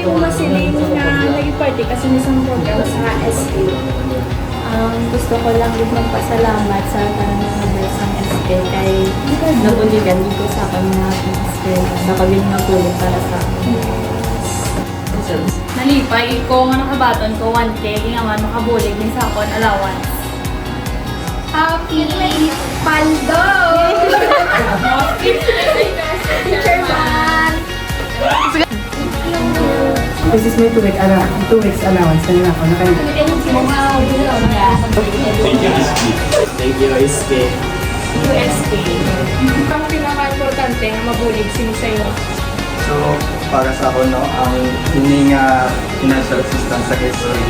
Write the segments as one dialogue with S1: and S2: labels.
S1: mo masiling na naging party kasi isang program sa SK?
S2: Gusto ko lang din magpasalamat sa tanang mga members ng SK kay nabuligan dito sa akin na SK sa kabiling na tulong para sa akin.
S3: Nalipay ko nga nakabaton ko 1K, nga makabulig din sa akon allowance.
S1: Happy Paldo! Teacher Man!
S4: This is my 2 weeks allowance. Kanina ako
S5: Thank you, SK. Thank you, SK.
S1: USK. Ang pinaka-importante na mabulig sino sa inyo?
S6: So, para sa ako, no, ang hining financial assistance sa history,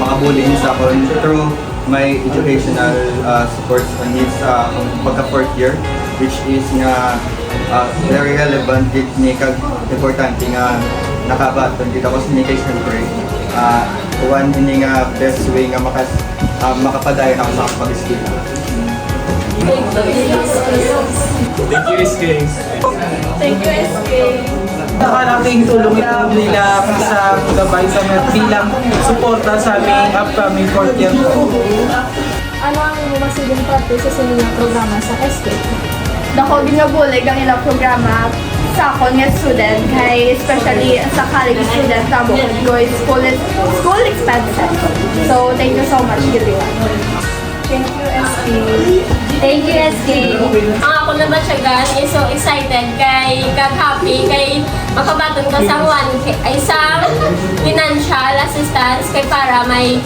S6: makabulin sa ako through my educational supports and needs pagka 4th year, which is nga very relevant with ni kag importante nga nakabaton dito ako sa ni kay siyempre one ini nga best way nga makapadayon ako sa pag-skill.
S5: Thank you, SK.
S1: Thank you, SK.
S4: Nakalaking tulong ito nila sa gabay sa bilang suporta sa aming upcoming 4th year.
S1: Ano ang masiling party sa sininang programa sa SK?
S2: Dako ginabulig ang ilang programa sa akon nga student kay especially sa college student tamo ko school expenses. So thank you so much Giliwa.
S1: Thank you, SK.
S3: Thank you, SK. Ang ako naman siya gan is so excited kay kag-happy kay makabaton ko sa 1K ay sa financial assistance kay para may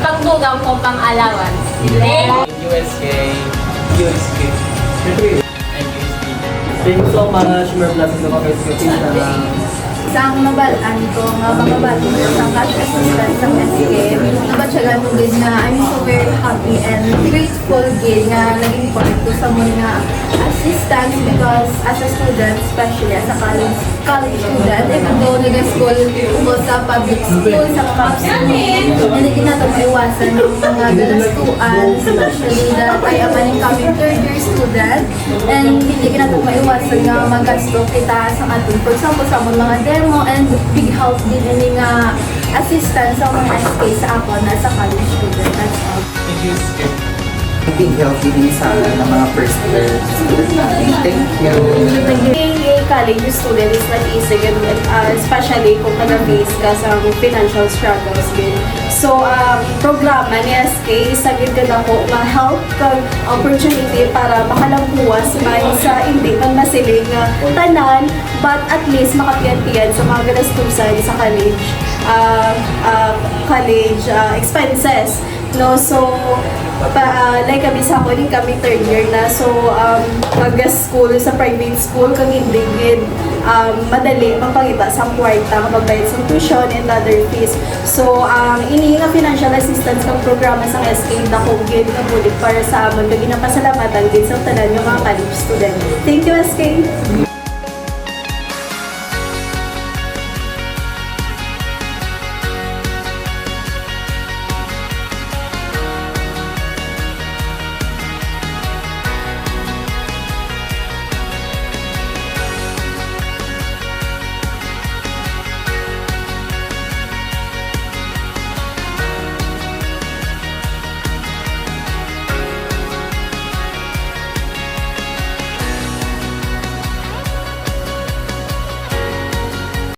S3: pangdugang ko pang allowance. Thank you.
S5: SK. USK.
S4: Thank you so much, Mer Plus sa mga guys
S2: Sa ang mabalaan ko, nga mababati ko sa cash assistance ng SK, nabatsyagan mo din na I'm so very happy and grateful din nga naging part ko sa mga assistance because as a student, especially as a college student, even though nag-school ko sa public school, sa kapapsunin, hindi natin maiwasan ng mga galastuan, especially that I am an incoming 3rd year student and hindi natin maiwasan nga magasto kita sa atin. For example, sa mga demo and big help din ini nga assistance sa mga SK sa ako na sa college student. That's all.
S5: Thank you, SK.
S6: Big help din sa mga first year students natin. Thank you.
S1: Being a college student is not easy, especially kung nag-face ka sa financial struggles din. So, programa ni SK, isagid ka na ko ma-help kang opportunity para makalampuas man sa hindi man masiling nga tanan, but at least makapiyan-piyan sa mga galastusan sa college expenses. No, so like kami sa ako din kami 3rd year na, so mag-school sa private school kami digid madali magpangita sa kwarta magbayad sa tuition and other fees. So ini nga financial assistance ng programa sa SK dako gid nga bulit para sa amon kag ginapasalamatan gid sa tanan yung mga college student. Thank you, SK.